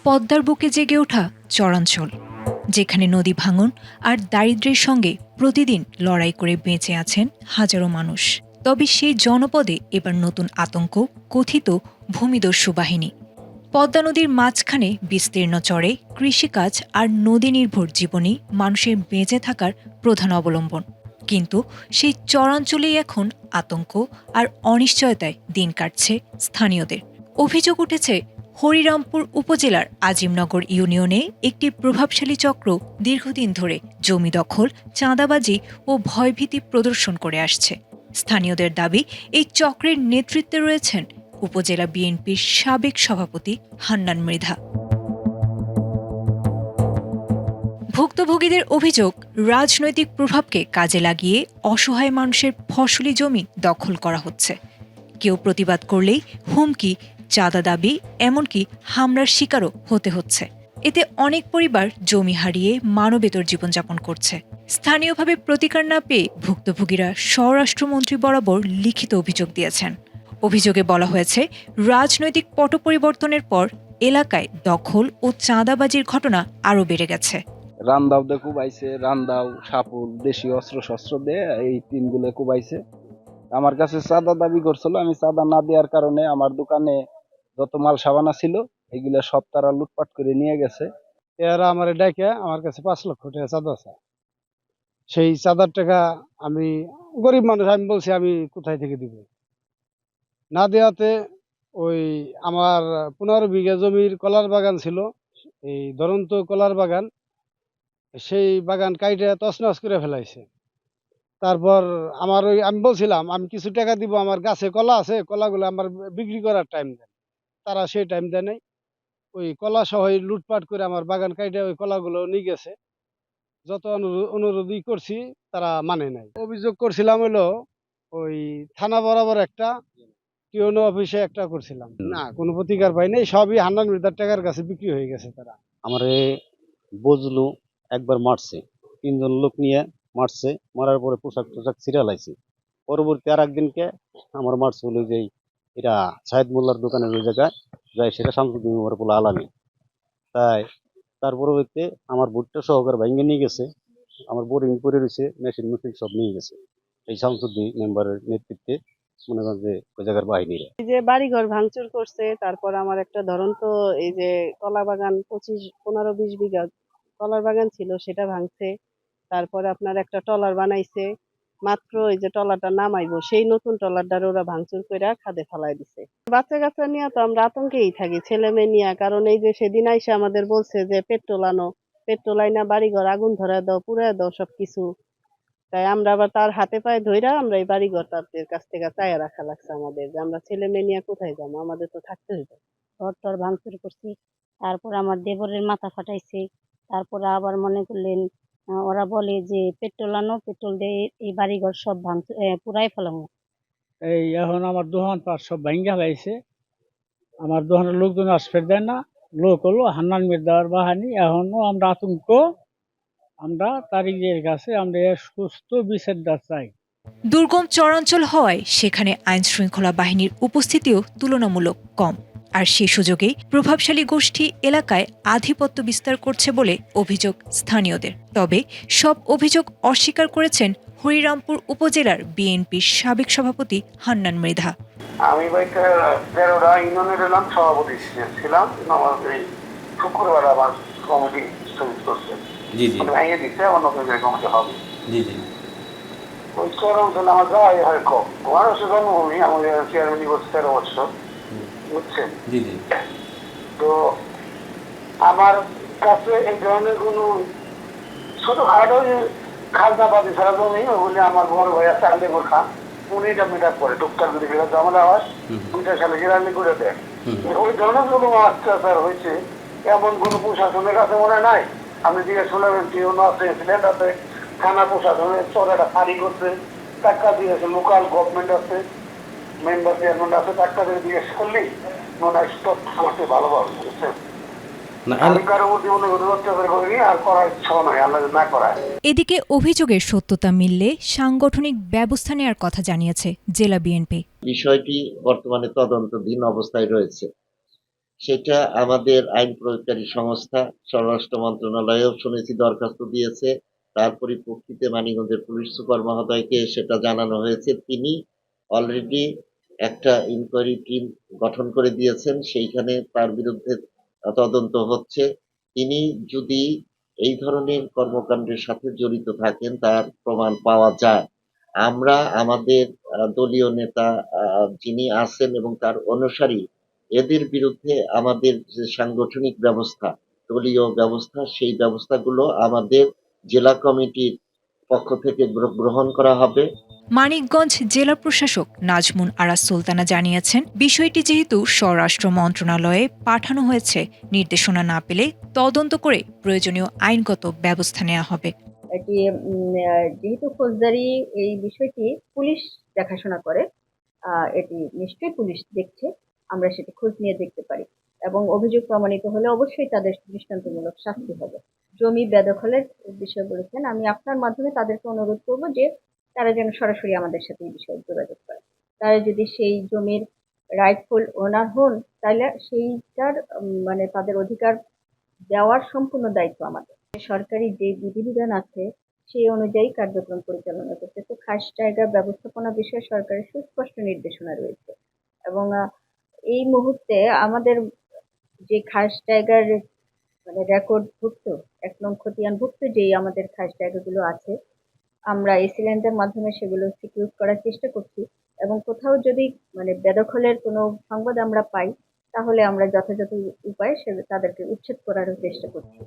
পদ্মার বুকে জেগে ওঠা চরাঞ্চল, যেখানে নদী ভাঙন আর দারিদ্র্যের সঙ্গে প্রতিদিন লড়াই করে বেঁচে আছেন হাজারো মানুষ। তবে সেই জনপদে এবার নতুন আতঙ্ক, কথিত ভূমিদস্যু বাহিনী। পদ্মা নদীর মাঝখানে বিস্তীর্ণ চরে কৃষিকাজ আর নদী নির্ভর জীবনই মানুষের বেঁচে থাকার প্রধান অবলম্বন। কিন্তু সেই চরাঞ্চলেই এখন আতঙ্ক আর অনিশ্চয়তায় দিন কাটছে স্থানীয়দের। অভিযোগ উঠেছে, হরিরামপুর উপজেলার আজিমনগর ইউনিয়নে একটি প্রভাবশালী চক্র দীর্ঘদিন ধরে জমি দখল, চাঁদাবাজি ও ভয়ভীতি প্রদর্শন করে আসছে। স্থানীয়দের দাবি, এই চক্রের নেতৃত্বে রয়েছেন উপজেলা বিএনপির সাবেক সভাপতি হান্নান মৃধা। ভুক্তভোগীদের অভিযোগ, রাজনৈতিক প্রভাবকে কাজে লাগিয়ে অসহায় মানুষের ফসলি জমি দখল করা হচ্ছে। কেউ প্রতিবাদ করলেই হুমকি, চাঁদা দাবি, এমনকি হামলার শিকারও হতে হচ্ছে। এতে অনেক পরিবার জমি হারিয়ে মানবেতর জীবনযাপন করছে। স্থানীয়ভাবে প্রতিকার না পেয়ে ভুক্তভোগীরা স্বরাষ্ট্রমন্ত্রী বরাবর লিখিত অভিযোগ দিয়েছেন। অভিযোগে বলা হয়েছে, রাজনৈতিক পট পরিবর্তনের পর এলাকায় দখল ও চাঁদাবাজির ঘটনা আরও বেড়ে গেছে। রান্দাও দিয়ে কুবাইছে, রান্দাও, সাপুল, দেশি অস্ত্র শস্ত্র দিয়ে এই টিনগুলো কুবাইছে। আমার কাছে চাঁদা দাবি করছিল, আমি চাঁদা না দেওয়ার কারণে আমার দোকানে যত মাল সাবানা ছিল এগুলা সব তারা লুটপাট করে নিয়ে গেছে। এরা আমার ডাকে আমার কাছে 5 লক্ষ টাকা চাঁদা আছে। সেই চাঁদার টাকা আমি গরিব মানুষ, আমি বলছি আমি কোথায় থেকে দিব। না দেওয়াতে ওই আমার 15 বিঘা জমির কলার বাগান ছিল, এই ধরন্ত কলার বাগান, সেই বাগান কাইটে তছনছ করে ফেলাইছে। তারপর আমার ওই আমি বলছিলাম আমি কিছু টাকা দিব, আমার গাছে কলা আছে, কলাগুলো আমার বিক্রি করার টাইম দেন। তারা সেই টাইম দেয় নাই, ওই কলা সহ লুটপাট করে আমার বাগান কাইটে ওই কলাগুলো নিয়ে গেছে। যত অনুরোধই করছি তারা মানে নাই। অভিযোগ করছিলাম হলো ওই থানা বরাবর একটা, টিওনো অফিসে একটা করছিলাম, না কোনো প্রতিকার পাই নাই। সবই হান্নান মৃধার টাকার কাছে বিক্রি হয়ে গেছে। তারা আমারে বজলু একবার মারছে, 3জন লোক নিয়ে মারছে, মারার পরে পোশাক টোশাক ছিঁড়া লাইছে। পরবর্তী আর একদিনকে আমার মারছে হলো যে এটা সাহেদ মোল্লার দোকানের ওই জায়গায় যাই, সেটা শামসুদ্দিন বলে আলামি। তাই তার পরবর্তীতে আমার ভুট্টা সহকারে ভাঙ্গে নিয়ে গেছে, আমার বোরিং করে রয়েছে, মেশিন মেশিন সব নিয়ে গেছে এই শামসুদ্দিন মেম্বারের নেতৃত্বে, মনে করেন যে ওই জায়গার বাহিনীরা। এই যে বাড়িঘর ভাঙচুর করছে, তারপর আমার একটা ধরন্ত এই যে কলা বাগান 15-20 বিঘা কলার বাগান ছিল, সেটা ভাঙছে। তারপরে আপনার একটা ট্রলার বানাইছে, মাত্র এই যে ট্রলারটা নামাইবো সেই নতুন ট্রলারটার ওরা ভাঙচুর করে খাদে ফালাই দিছে। বাচ্চা কাচ্চা নিয়ে তো আমরা আতঙ্কেই থাকি, ছেলে মেয়ে নিয়ে। কারণ এই যে সেদিন আইসা আমাদের বলছে যে পেট্রোল আনো, পেট্রোল আইনা বাড়িঘর আগুন ধরা দাও, পুড়ায় দাও সবকিছু। তাই আমরা আবার তার হাতে পায়ে ধইরা আমরা এই বাড়িঘর তাদের কাছ থেকে চাইয়া রাখা লাগছে আমাদের, যে আমরা ছেলে মেয়ে নিয়ে কোথায় যাবো, আমাদের তো থাকতে হইবে। ঘর টর ভাঙচুর করছি, তারপর আমার দেবরের মাথা ফাটাইছে। তারপরে আবার মনে করলেন ওরা বলে যে পেট্রোল আনো, পেট্রোল দিয়ে এই বাড়িঘর সব পুরাই ফেলামো। এই এখন আমার দোকান পাট সব ভাঙ্গা ফেলাইছে, আমার দোকানের লোকজন আসতে দেয় না। লোক হলো হান্নান মৃধার বাহিনী। এখনো আমরা আতঙ্ক, আমরা তারিখের কাছে আমরা সুস্থ বিচারটা চাই। দুর্গম চরাঞ্চল হওয়ায় সেখানে আইনশৃঙ্খলা বাহিনীর উপস্থিতিও তুলনামূলক কম। আর সেই সুযোগেই প্রভাবশালী গোষ্ঠী এলাকায় আধিপত্য বিস্তার করছে বলে অভিযোগ স্থানীয়দের। তবে সব অভিযোগ অস্বীকার করেছেন হরিরামপুর উপজেলার বিএনপির সাবেক সভাপতি হান্নান মৃধা। আমি 13টা ইউনিয়নের সভাপতি ছিলাম। শুক্রবার আমার কমিটি স্থগিত করছে, ভেঙে দিচ্ছে, আমার নতুন কমিটি হবে। ওই চরাঞ্চলে আমার যাওয়াই হয় কম। মানুষের জন্মভূমি, আমাদের চেয়ারম্যান বছর 13 বছর, বুঝছেন। তো আমার কাছে এই ধরনের কোন ছোটখাটো খাজনাবাদী ছাড়া জমি, ওগুলি আমার বড় ভাই আছে আলিপুর খান, উনি এটা মেটার পরে টুকটাক যদি ফেরত জমা হয় 2 সালে গিরানি করে দেয়। ওই ধরনের কোনো অত্যাচার হয়েছে এমন কোনো প্রশাসনের কাছে মনে নাই। আপনি দিকে শুনবেন টিউন আছে, সিলেট আছে, থানা প্রশাসনের চড়াটা ফাঁড়ি করছে, টাকা দিয়েছে, লোকাল গভর্নমেন্ট আছে, মেম্বার চেয়ারম্যান আছে, টাকা দিয়ে জিজ্ঞেস করলেই মনে হয় তথ্য করতে ভালোভাবে, বুঝছেন। এদিকে অভিযোগের সত্যতা মিললে সাংগঠনিক ব্যবস্থা নেওয়ার কথা জানিয়েছে জেলা বিএনপি। বিষয়টি বর্তমানে তদন্তাধীন অবস্থায় রয়েছে। সেটা আমাদের আইন প্রয়োগকারী সংস্থা স্বরাষ্ট্র মন্ত্রণালয়েও শুনেছি দরখাস্ত দিয়েছে। তার পরিপ্রেক্ষিতে মানিকগঞ্জের পুলিশ সুপার মহোদয়কে সেটা জানানো হয়েছে। তিনি অলরেডি একটা ইনকোয়ারি টিম গঠন করে দিয়েছেন, সেইখানে তার বিরুদ্ধে তদন্ত হচ্ছে। তিনি যদি এই ধরনের কর্মকাণ্ডের সাথে জড়িত থাকেন, তার প্রমাণ পাওয়া যায়, আমরা আমাদের দলীয় নেতা যিনি আছেন এবং তার অনুসারী, এদের বিরুদ্ধে আমাদের যে সাংগঠনিক ব্যবস্থা, দলীয় ব্যবস্থা, সেই ব্যবস্থাগুলো আমাদের জেলা কমিটির পক্ষ থেকে গ্রহণ করা হবে। মানিকগঞ্জ জেলা প্রশাসক নাজমুন আরা সুলতানা জানিয়েছেন, বিষয়টি যেহেতু স্বরাষ্ট্র মন্ত্রণালয়ে পাঠানো হয়েছে, নির্দেশনা না পেলে তদন্ত করে প্রয়োজনীয় আইনগত ব্যবস্থা নেওয়া হবে। এটি যেহেতু ফৌজদারি এই বিষয়টি পুলিশ দেখাশোনা করে, এটি নিশ্চয়ই পুলিশ দেখছে, আমরা সেটি খোঁজ নিয়ে দেখতে পারি এবং অভিযোগ প্রমাণিত হলে অবশ্যই তাদের দৃষ্টান্তমূলক শাস্তি হবে। জমি বেদখলের বিষয় বলেছেন, আমি আপনার মাধ্যমে তাদেরকে অনুরোধ করব যে তারা যেন সরাসরি আমাদের সাথে এই বিষয়ে যোগাযোগ করে। তারা যদি সেই জমির রাইটফুল ওনার হন, তাহলে সেইটার মানে তাদের অধিকার দেওয়ার সম্পূর্ণ দায়িত্ব আমাদের। সরকারি যে বিধিবিধান আছে সেই অনুযায়ী কার্যক্রম পরিচালনা করতে। তো খাস জায়গা ব্যবস্থাপনা বিষয়ে সরকারের সুস্পষ্ট নির্দেশনা রয়েছে এবং এই মুহূর্তে আমাদের যে খাস জায়গার মানে রেকর্ডভুক্ত ১ নং খতিয়ানভুক্ত যেই আমাদের খাস জায়গাগুলো আছে, আমরা এসিল্যান্ডের মাধ্যমে সেগুলো সিকিউর করার চেষ্টা করছি এবং কোথাও যদি মানে বেদখলের কোনো সংবাদ আমরা পাই, তাহলে আমরা যথাযথ উপায়ে তাদেরকে উচ্ছেদ করার চেষ্টা করছি।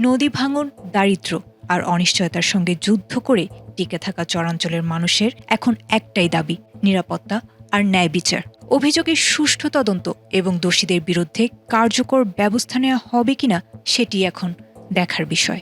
নদী ভাঙন, দারিদ্র্য আর অনিশ্চয়তার সঙ্গে যুদ্ধ করে টিকে থাকা চরাঞ্চলের মানুষের এখন একটাই দাবি, নিরাপত্তা আর ন্যায় বিচার। অভিযোগের সুষ্ঠু তদন্ত এবং দোষীদের বিরুদ্ধে কার্যকর ব্যবস্থা নেওয়া হবে কিনা সেটি এখন দেখার বিষয়।